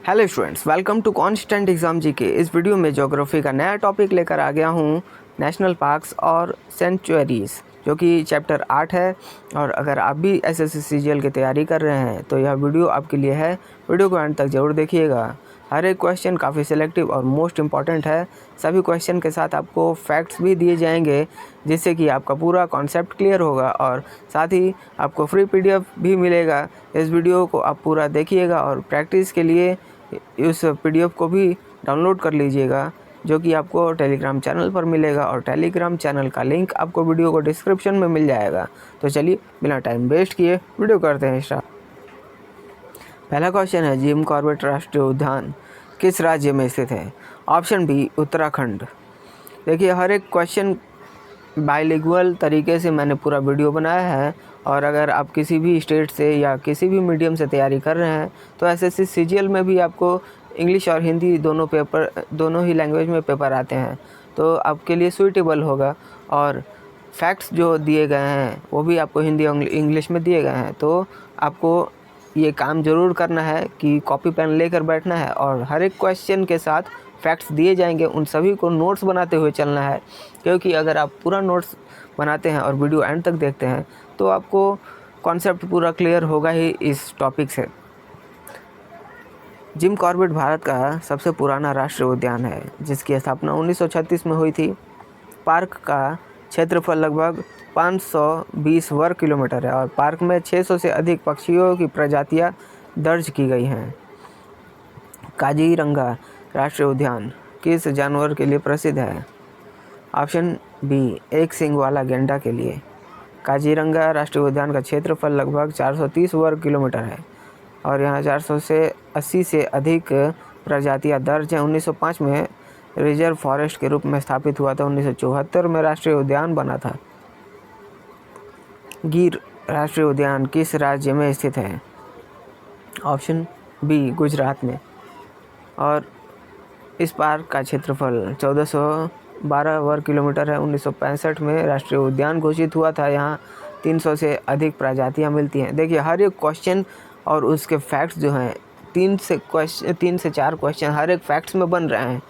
Hello students, welcome to constant exam GK. इस video में geography का नया टॉपिक लेकर आ गया हूँ, नेशनल पार्क्स और सेंचुरीज, जो कि चैप्टर 8 है। और अगर आप भी एसएससी सीजीएल की तैयारी कर रहे हैं तो यह वीडियो आपके लिए है। वीडियो को एंड तक ज़रूर देखिएगा। हर एक क्वेश्चन काफ़ी सिलेक्टिव और मोस्ट इम्पॉर्टेंट है। सभी क्वेश्चन के साथ आपको फैक्ट्स भी दिए जाएंगे, जिससे कि आपका पूरा कॉन्सेप्ट क्लियर होगा और साथ ही आपको फ्री पीडीएफ भी मिलेगा। इस वीडियो को आप पूरा देखिएगा और प्रैक्टिस के लिए इस पीडीएफ को भी डाउनलोड कर लीजिएगा, जो कि आपको टेलीग्राम चैनल पर मिलेगा और टेलीग्राम चैनल का लिंक आपको वीडियो को डिस्क्रिप्शन में मिल जाएगा। तो चलिए बिना टाइम वेस्ट किए वीडियो करते हैं स्टार्ट। पहला क्वेश्चन है, जिम कॉर्बेट राष्ट्रीय उद्यान किस राज्य में स्थित है? Option B Uttarakhand. देखिए, हर एक क्वेश्चन बाइलिंगुअल तरीके से मैंने पूरा वीडियो बनाया है, और अगर आप किसी भी स्टेट से या किसी भी मीडियम से तैयारी कर रहे हैं तो एसएससी सीजीएल में भी आपको इंग्लिश और हिंदी दोनों ही लैंग्वेज में पेपर आते हैं, तो आपके लिए सूटेबल होगा। और फैक्ट्स जो दिए गए हैं वो भी आपको हिंदी और इंग्लिश में दिए गए हैं, तो आपको ये काम ज़रूर करना है कि कॉपी पेन लेकर बैठना है और हर एक क्वेश्चन के साथ फैक्ट्स दिए जाएंगे, उन सभी को नोट्स बनाते हुए चलना है। क्योंकि अगर आप पूरा नोट्स बनाते हैं और वीडियो एंड तक देखते हैं तो आपको कॉन्सेप्ट पूरा क्लियर होगा ही इस टॉपिक से। जिम कॉर्बेट भारत का सबसे पुराना राष्ट्रीय उद्यान है, जिसकी स्थापना 1936 में हुई थी। पार्क का क्षेत्रफल लगभग 520 वर्ग किलोमीटर है और पार्क में 600 से अधिक पक्षियों की प्रजातियां दर्ज की गई हैं। काजीरंगा राष्ट्रीय उद्यान किस जानवर के लिए प्रसिद्ध है? ऑप्शन बी एक सींग वाला गैंडा के लिए। काजीरंगा राष्ट्रीय उद्यान का क्षेत्रफल लगभग 430 वर्ग किलोमीटर है और यहाँ 400 से 80 से अधिक प्रजातियां दर्ज हैं। 1905 में रिजर्व फॉरेस्ट के रूप में स्थापित हुआ था। 1974 में राष्ट्रीय उद्यान बना था। गिर राष्ट्रीय उद्यान किस राज्य में स्थित है? ऑप्शन बी गुजरात में। और इस पार्क का क्षेत्रफल 1412 वर्ग किलोमीटर है। 1965 में राष्ट्रीय उद्यान घोषित हुआ था। यहाँ 300 से अधिक प्रजातियाँ मिलती हैं। देखिए, हर एक क्वेश्चन और उसके फैक्ट्स जो हैं, 3 से 4 क्वेश्चन हर एक फैक्ट्स में बन रहे हैं।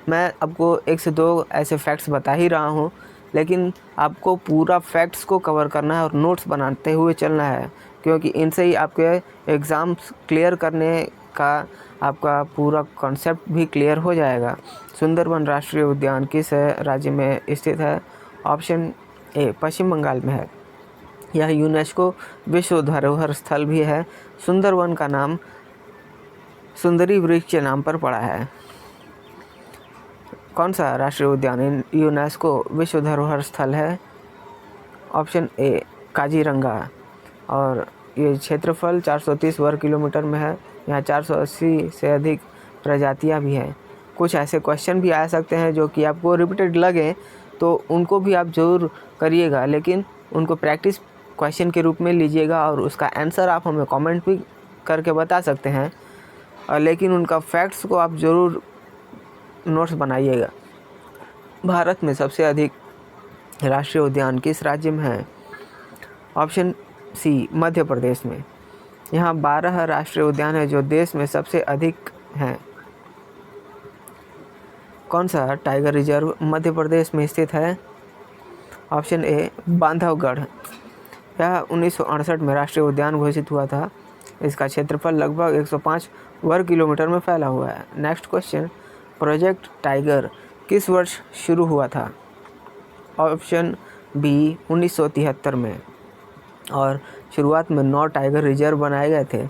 मैं आपको 1 से 2 ऐसे फैक्ट्स बता ही रहा हूँ, लेकिन आपको पूरा फैक्ट्स को कवर करना है और नोट्स बनाते हुए चलना है, क्योंकि इनसे ही आपके एग्ज़ाम्स क्लियर करने का आपका पूरा कॉन्सेप्ट भी क्लियर हो जाएगा। सुंदरबन राष्ट्रीय उद्यान किस राज्य में स्थित है? ऑप्शन ए पश्चिम बंगाल में है। यह यूनेस्को विश्व धरोहर स्थल भी है। सुंदरबन का नाम सुंदरी वृक्ष के नाम पर पड़ा है। कौन सा राष्ट्रीय उद्यान यूनेस्को विश्व धरोहर स्थल है? ऑप्शन ए काजीरंगा। और ये क्षेत्रफल 430 वर्ग किलोमीटर में है। यहाँ 480 से अधिक प्रजातियाँ भी हैं। कुछ ऐसे क्वेश्चन भी आ सकते हैं जो कि आपको रिपीटेड लगे, तो उनको भी आप ज़रूर करिएगा, लेकिन उनको प्रैक्टिस क्वेश्चन के रूप में लीजिएगा और उसका आंसर आप हमें कमेंट भी करके बता सकते हैं, लेकिन उनका फैक्ट्स को आप ज़रूर नोट्स बनाइएगा। भारत में सबसे अधिक राष्ट्रीय उद्यान किस राज्य में है? ऑप्शन सी मध्य प्रदेश में। यहाँ 12 राष्ट्रीय उद्यान है जो देश में सबसे अधिक हैं। कौन सा टाइगर रिजर्व मध्य प्रदेश में स्थित है? ऑप्शन ए बांधवगढ़। यह 1968 में राष्ट्रीय उद्यान घोषित हुआ था। इसका क्षेत्रफल लगभग 105 वर्ग किलोमीटर में फैला हुआ है। नेक्स्ट क्वेश्चन, प्रोजेक्ट टाइगर किस वर्ष शुरू हुआ था? ऑप्शन बी 1973 में। और शुरुआत में 9 टाइगर रिजर्व बनाए गए थे।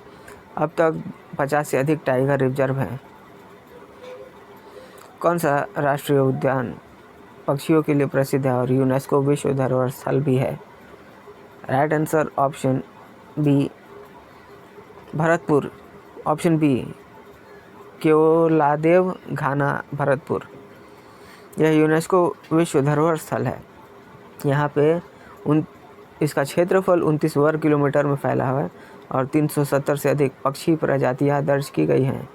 अब तक 50 से अधिक टाइगर रिजर्व हैं। कौन सा राष्ट्रीय उद्यान पक्षियों के लिए प्रसिद्ध है और यूनेस्को विश्व धरोहर स्थल भी है? Right answer option B Bharatpur. Option B Keoladeo Ghana Bharatpur. यह यूनेस्को विश्व धरोहर स्थल है। यहाँ पे इसका क्षेत्रफल 29 वर्ग किलोमीटर में फैला हुआ है और 370 से अधिक पक्षी प्रजातियाँ दर्ज की गई हैं।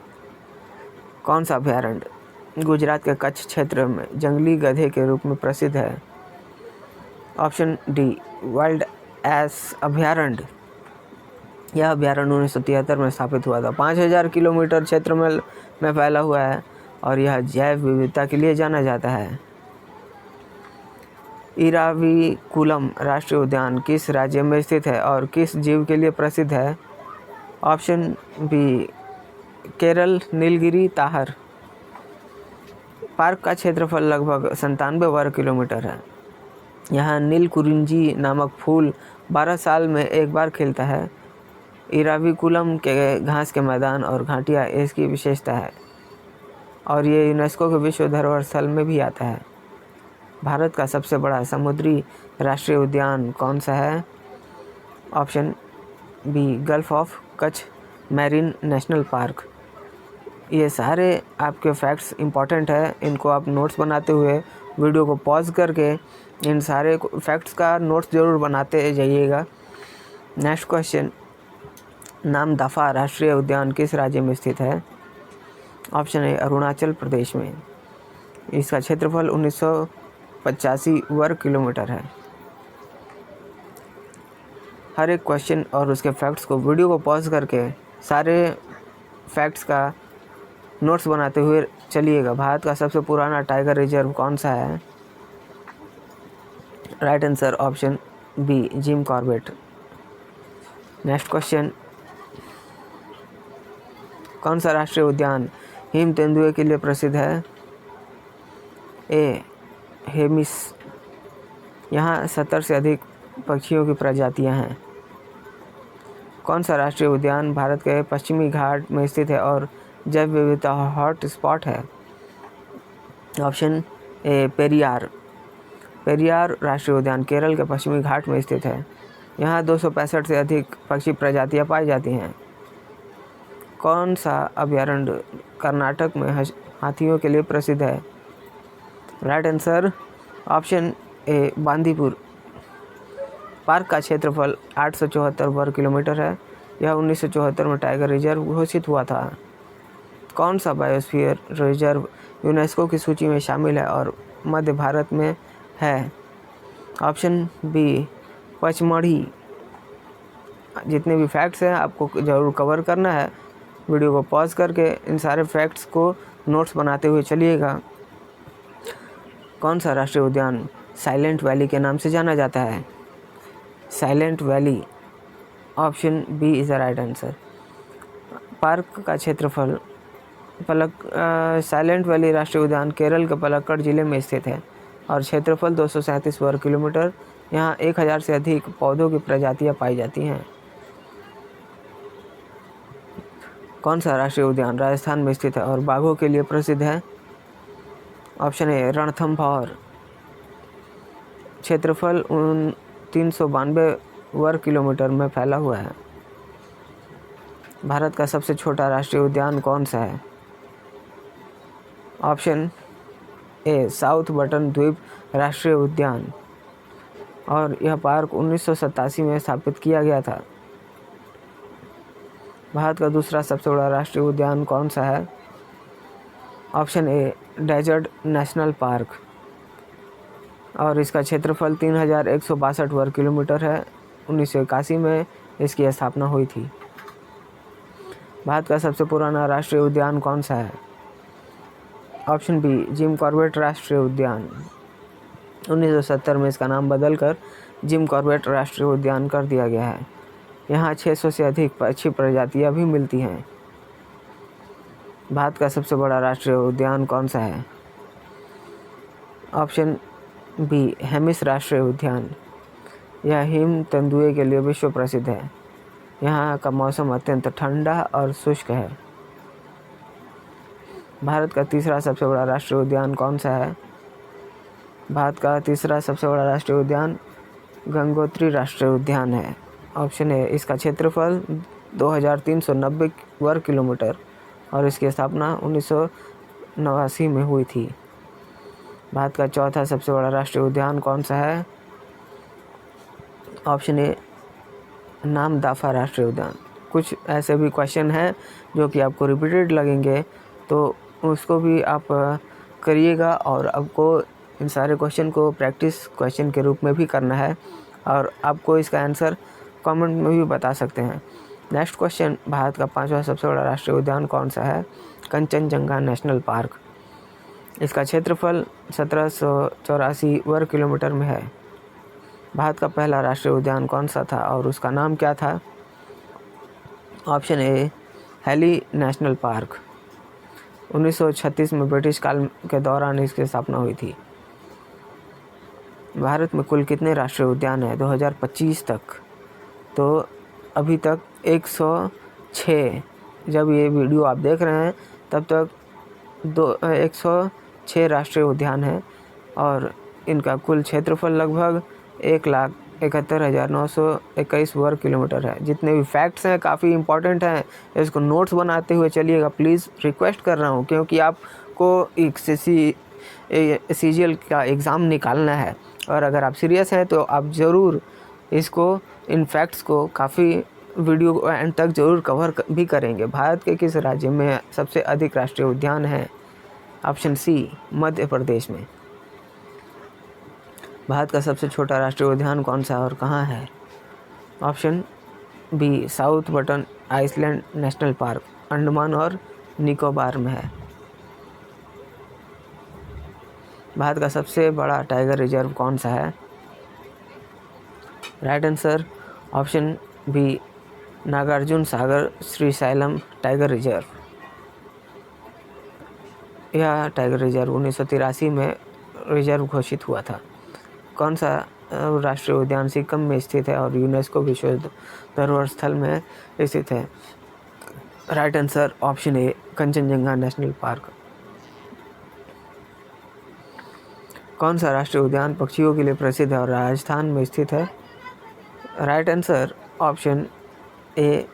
कौन सा अभयारण्य गुजरात के कच्छ क्षेत्र में जंगली गधे के रूप में प्रसिद्ध है? ऑप्शन डी वाइल्ड एस अभयारण्य। यह अभ्यारण्य 1973 में स्थापित हुआ था। 5000 किलोमीटर क्षेत्र में फैला हुआ है और यह जैव विविधता के लिए जाना जाता है। इराविकुलम राष्ट्रीय उद्यान किस राज्य में स्थित है और किस जीव के लिए प्रसिद्ध है? Option B Kerala, Nilgiri, tahr. Park का क्षेत्रफल लगभग 97 वर्ग किलोमीटर है। यहाँ नीलकुरिंजी नामक फूल 12 साल में एक बार खिलता है। इराविकुलम के घास के मैदान और घाटियाँ इसकी विशेषता है और ये यूनेस्को के विश्व धरोहर स्थल में भी आता है। भारत का सबसे बड़ा समुद्री राष्ट्रीय उद्यान कौन सा है? Option B gulf of Kutch marine national park. ये सारे आपके फैक्ट्स इंपॉर्टेंट है, इनको आप नोट्स बनाते हुए वीडियो को पॉज करके इन सारे फैक्ट्स का नोट्स ज़रूर बनाते जाइएगा। नेक्स्ट क्वेश्चन, नामदफा राष्ट्रीय उद्यान किस राज्य में स्थित है? ऑप्शन ए अरुणाचल प्रदेश में। इसका क्षेत्रफल 1985 वर्ग किलोमीटर है। हर एक क्वेश्चन और उसके फैक्ट्स को वीडियो को पॉज करके सारे फैक्ट्स का नोट्स बनाते हुए चलिएगा। भारत का सबसे पुराना टाइगर रिजर्व कौन सा है? Right answer option B Jim Corbett. Next question, कौन सा राष्ट्रीय उद्यान हिम तेंदुए के लिए प्रसिद्ध है? ए हेमिस। यहाँ 70 से अधिक पक्षियों की प्रजातियाँ हैं। कौन सा राष्ट्रीय उद्यान भारत के पश्चिमी घाट में स्थित है और जैव विविधता हॉट स्पॉट है? Option A Periyar. पेरियार राष्ट्रीय उद्यान केरल के पश्चिमी घाट में स्थित है। यहाँ 265 से अधिक पक्षी प्रजातियाँ पाई जाती हैं। कौन सा अभ्यारण्य कर्नाटक में हाथियों के लिए प्रसिद्ध है? राइट आंसर ऑप्शन ए बांदीपुर। पार्क का क्षेत्रफल 874 वर्ग किलोमीटर है। यह 1974 में टाइगर रिजर्व घोषित हुआ था। कौन सा बायोस्फीयर रिजर्व यूनेस्को की सूची में शामिल है और मध्य भारत में है? Option B Pachmarhi. जितने भी फैक्ट्स हैं आपको ज़रूर कवर करना है। वीडियो को पॉज करके इन सारे फैक्ट्स को नोट्स बनाते हुए चलिएगा। कौन सा राष्ट्रीय उद्यान साइलेंट वैली के नाम से जाना जाता है? Silent valley. Option B is the right answer. Park का क्षेत्रफल साइलेंट वैली राष्ट्रीय उद्यान केरल के पलक्कड़ जिले में स्थित है और क्षेत्रफल 237 वर्ग किलोमीटर। यहाँ 1000 से अधिक पौधों की प्रजातियाँ पाई जाती हैं। कौन सा राष्ट्रीय उद्यान राजस्थान में स्थित है और बाघों के लिए प्रसिद्ध है? ऑप्शन ए रणथंभौर। क्षेत्रफल 392 वर्ग किलोमीटर में फैला हुआ है। भारत का सबसे छोटा राष्ट्रीय उद्यान कौन सा है? ऑप्शन ए साउथ बटन द्वीप राष्ट्रीय उद्यान और यह पार्क 1987 में स्थापित किया गया था। भारत का दूसरा सबसे बड़ा राष्ट्रीय उद्यान कौन सा है? Option A desert national park और इसका क्षेत्रफल 3162 वर्ग किलोमीटर है। 1981 में इसकी स्थापना हुई थी। भारत का सबसे पुराना राष्ट्रीय उद्यान कौन सा है? ऑप्शन बी जिम कॉर्बेट राष्ट्रीय उद्यान। 1970 में इसका नाम बदलकर जिम कॉर्बेट राष्ट्रीय उद्यान कर दिया गया है। यहाँ 600 से अधिक पक्षी प्रजातियाँ भी मिलती हैं। भारत का सबसे बड़ा राष्ट्रीय उद्यान कौन सा है? ऑप्शन बी हेमिस राष्ट्रीय उद्यान। यह हिम तेंदुए के लिए विश्व प्रसिद्ध है। यहाँ का मौसम अत्यंत ठंडा और शुष्क है। भारत का तीसरा सबसे बड़ा राष्ट्रीय उद्यान कौन सा है? भारत का तीसरा सबसे बड़ा राष्ट्रीय उद्यान गंगोत्री राष्ट्रीय उद्यान है। ऑप्शन ए इसका क्षेत्रफल 2390 वर्ग किलोमीटर और इसकी स्थापना 1989 में हुई थी। भारत का चौथा सबसे बड़ा राष्ट्रीय उद्यान कौन सा है? ऑप्शन ए नामदफा राष्ट्रीय उद्यान। कुछ ऐसे भी क्वेश्चन हैं जो कि आपको रिपीटेड लगेंगे, तो उसको भी आप करिएगा और आपको इन सारे क्वेश्चन को प्रैक्टिस क्वेश्चन के रूप में भी करना है और आपको इसका आंसर कमेंट में भी बता सकते हैं। नेक्स्ट क्वेश्चन, भारत का 5वां सबसे बड़ा राष्ट्रीय उद्यान कौन सा है? Kanchenjunga national park. इसका क्षेत्रफल 1784 वर्ग किलोमीटर में है। भारत का पहला राष्ट्रीय उद्यान कौन सा था और उसका नाम क्या था? Option A Hailey national park. 1936 में ब्रिटिश काल के दौरान इसकी स्थापना हुई थी। भारत में कुल कितने राष्ट्रीय उद्यान हैं 2025 तक? तो अभी तक 106, जब ये वीडियो आप देख रहे हैं तब तक 106 राष्ट्रीय उद्यान हैं और इनका कुल क्षेत्रफल लगभग 1,71,921 वर्ग किलोमीटर है। जितने भी फैक्ट्स हैं काफ़ी इम्पोर्टेंट हैं, इसको नोट्स बनाते हुए चलिएगा, प्लीज़ रिक्वेस्ट कर रहा हूँ, क्योंकि आपको एक CGL का एग्ज़ाम निकालना है और अगर आप सीरियस हैं तो आप ज़रूर इन फैक्ट्स को काफ़ी वीडियो एंड तक ज़रूर कवर भी करेंगे। भारत के किस राज्य में सबसे अधिक राष्ट्रीय उद्यान हैं? ऑप्शन सी मध्य प्रदेश में। भारत का सबसे छोटा राष्ट्रीय उद्यान कौन सा और कहाँ है? Option B south Button island national park, Andaman और निकोबार में है। भारत का सबसे बड़ा टाइगर रिजर्व कौन सा है? Right answer option B Nagarjuna Sagar Srisailam tiger reserve. यह टाइगर रिजर्व 1983 में रिजर्व घोषित हुआ था। कौन सा राष्ट्रीय उद्यान सिक्किम में स्थित है और यूनेस्को विश्व धरोहर स्थल में स्थित है? राइट आंसर ऑप्शन ए कंचनजंगा नेशनल पार्क। कौन सा राष्ट्रीय उद्यान पक्षियों के लिए प्रसिद्ध है और राजस्थान में स्थित है? Right answer option A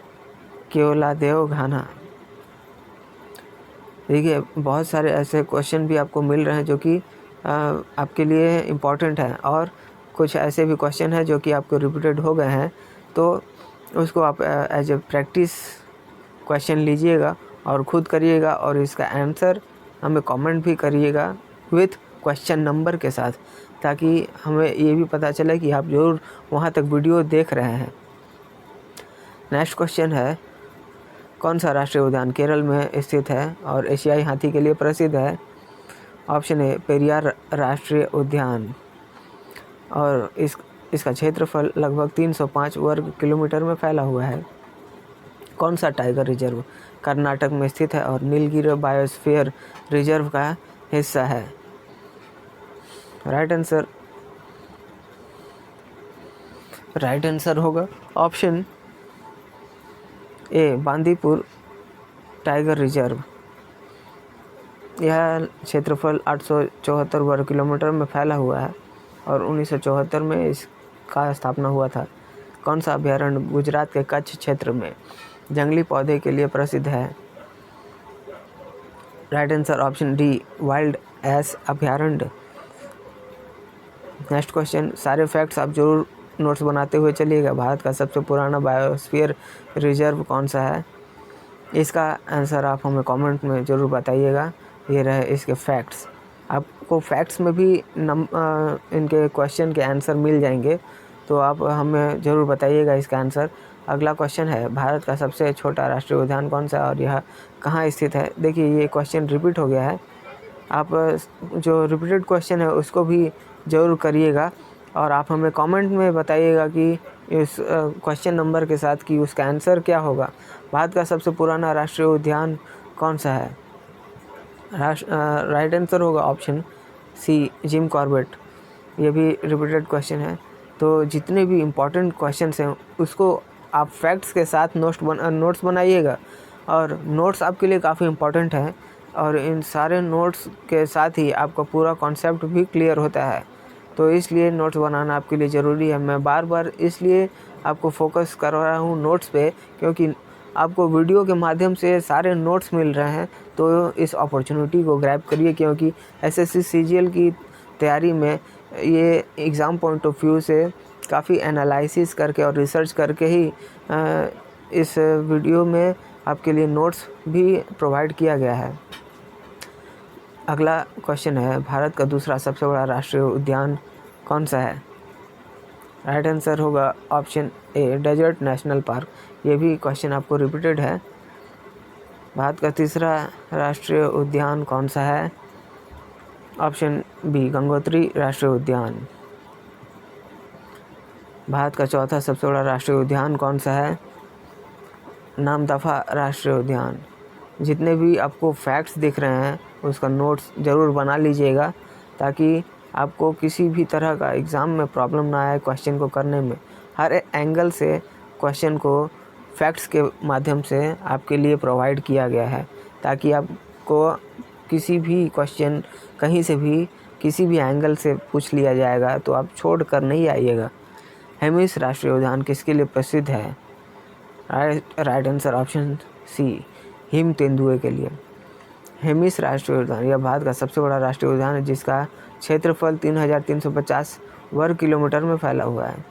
Keoladeo Ghana. देखिए, बहुत सारे ऐसे क्वेश्चन भी आपको मिल रहे हैं जो कि आपके लिए इम्पॉर्टेंट हैं और कुछ ऐसे भी क्वेश्चन हैं जो कि आपको रिपीटेड हो गए हैं, तो उसको आप एज ए प्रैक्टिस क्वेश्चन लीजिएगा और ख़ुद करिएगा और इसका आंसर हमें कमेंट भी करिएगा विथ क्वेश्चन नंबर के साथ, ताकि हमें ये भी पता चले कि आप ज़रूर वहाँ तक वीडियो देख रहे हैं। नेक्स्ट क्वेश्चन है, कौन सा राष्ट्रीय उद्यान केरल में स्थित है और एशियाई हाथी के लिए प्रसिद्ध है? ऑप्शन ए पेरियार राष्ट्रीय उद्यान और इसका क्षेत्रफल लगभग 305 वर्ग किलोमीटर में फैला हुआ है। कौन सा टाइगर रिजर्व कर्नाटक में स्थित है और नीलगिरी बायोस्फीयर रिजर्व का हिस्सा है? राइट आंसर होगा ऑप्शन ए बांदीपुर टाइगर रिजर्व। यह क्षेत्रफल 874 वर्ग किलोमीटर में फैला हुआ है और 1974 में इसका स्थापना हुआ था। कौन सा अभयारण्य गुजरात के कच्छ क्षेत्र में जंगली पौधे के लिए प्रसिद्ध है? Right answer option D wild ass अभयारण्य। नेक्स्ट क्वेश्चन, सारे फैक्ट्स आप जरूर नोट्स बनाते हुए चलिएगा। भारत का सबसे पुराना बायोस्फीयर रिजर्व कौन सा है? इसका आंसर आप हमें कमेंट में ज़रूर बताइएगा। ये रहे इसके फैक्ट्स। आपको फैक्ट्स में भी इनके क्वेश्चन के आंसर मिल जाएंगे, तो आप हमें ज़रूर बताइएगा इसका आंसर। अगला क्वेश्चन है, भारत का सबसे छोटा राष्ट्रीय उद्यान कौन सा है और यह कहाँ स्थित है? देखिए, ये क्वेश्चन रिपीट हो गया है। आप जो रिपीटेड क्वेश्चन है उसको भी ज़रूर करिएगा और आप हमें कमेंट में बताइएगा कि इस क्वेश्चन नंबर के साथ कि उसका आंसर क्या होगा। भारत का सबसे पुराना राष्ट्रीय उद्यान कौन सा है? राइट आंसर होगा ऑप्शन सी जिम कॉर्बेट। ये भी रिपीटेड क्वेश्चन है, तो जितने भी इम्पोर्टेंट क्वेश्चंस हैं उसको आप फैक्ट्स के साथ नोट्स बनाइएगा और नोट्स आपके लिए काफ़ी इम्पोर्टेंट हैं और इन सारे नोट्स के साथ ही आपका पूरा कॉन्सेप्ट भी क्लियर होता है, तो इसलिए नोट्स बनाना आपके लिए ज़रूरी है। मैं बार बार इसलिए आपको फोकस कर रहा हूँ नोट्स पे, क्योंकि आपको वीडियो के माध्यम से सारे नोट्स मिल रहे हैं, तो इस अपॉर्चुनिटी को ग्रैब करिए, क्योंकि एसएससी सीजीएल की तैयारी में ये एग्ज़ाम पॉइंट ऑफ व्यू से काफ़ी एनालिसिस करके और रिसर्च करके ही इस वीडियो में आपके लिए नोट्स भी प्रोवाइड किया गया है। अगला क्वेश्चन है, भारत का दूसरा सबसे बड़ा राष्ट्रीय उद्यान कौन सा है? राइट आंसर होगा option A desert national park. ये भी क्वेश्चन आपको रिपीटेड है। भारत का तीसरा राष्ट्रीय उद्यान कौन सा है? ऑप्शन बी गंगोत्री राष्ट्रीय उद्यान। भारत का चौथा सबसे बड़ा राष्ट्रीय उद्यान कौन सा है? नामदफा राष्ट्रीय उद्यान। जितने भी आपको फैक्ट्स दिख रहे हैं उसका नोट्स ज़रूर बना लीजिएगा, ताकि आपको किसी भी तरह का एग्ज़ाम में प्रॉब्लम ना आए क्वेश्चन को करने में। हर एंगल से क्वेश्चन को फैक्ट्स के माध्यम से आपके लिए प्रोवाइड किया गया है, ताकि आपको किसी भी क्वेश्चन कहीं से भी किसी भी एंगल से पूछ लिया जाएगा तो आप छोड़ कर नहीं आइएगा। हेमिस राष्ट्रीय उद्यान किसके लिए प्रसिद्ध है? राइट आंसर ऑप्शन सी, हिम तेंदुए के लिए। हेमिस राष्ट्रीय उद्यान यह भारत का सबसे बड़ा राष्ट्रीय उद्यान है, जिसका क्षेत्रफल 3350 वर्ग किलोमीटर में फैला हुआ है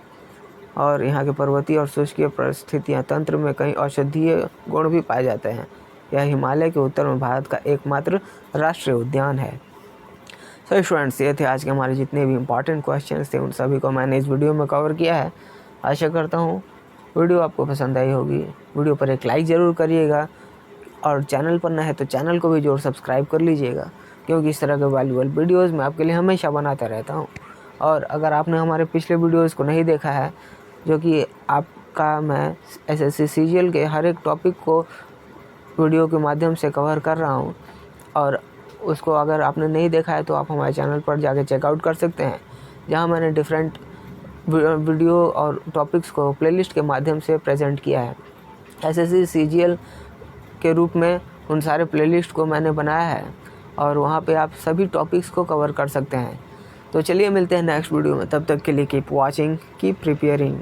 और यहाँ के पर्वतीय और शुष्कीय परिस्थितियाँ तंत्र में कई औषधीय गुण भी पाए जाते हैं। यह हिमालय के उत्तर में भारत का एकमात्र राष्ट्रीय उद्यान है। सो स्टूडेंट्स, ये थे आज के हमारे जितने भी इम्पॉर्टेंट क्वेश्चंस थे, उन सभी को मैंने इस वीडियो में कवर किया है। आशा करता हूँ वीडियो आपको पसंद आई होगी। वीडियो पर एक लाइक ज़रूर करिएगा और चैनल पर नए हैं तो चैनल को भी ज़रूर सब्सक्राइब कर लीजिएगा, क्योंकि इस तरह के वैल्यूएबल वीडियोज़ मैं आपके लिए हमेशा बनाता रहता हूँ। और अगर आपने हमारे पिछले वीडियोज़ को नहीं देखा है, जो कि आपका मैं SSC CGL के हर एक टॉपिक को वीडियो के माध्यम से कवर कर रहा हूँ, और उसको अगर आपने नहीं देखा है तो आप हमारे चैनल पर जाके चेकआउट कर सकते हैं, जहाँ मैंने डिफरेंट वीडियो और टॉपिक्स को प्लेलिस्ट के माध्यम से प्रेजेंट किया है। SSC CGL के रूप में उन सारे प्लेलिस्ट को मैंने बनाया है और वहाँ पे आप सभी टॉपिक्स को कवर कर सकते हैं। तो चलिए मिलते हैं नेक्स्ट वीडियो में, तब तक के लिए कीप वॉचिंग, कीप प्रिपेयरिंग।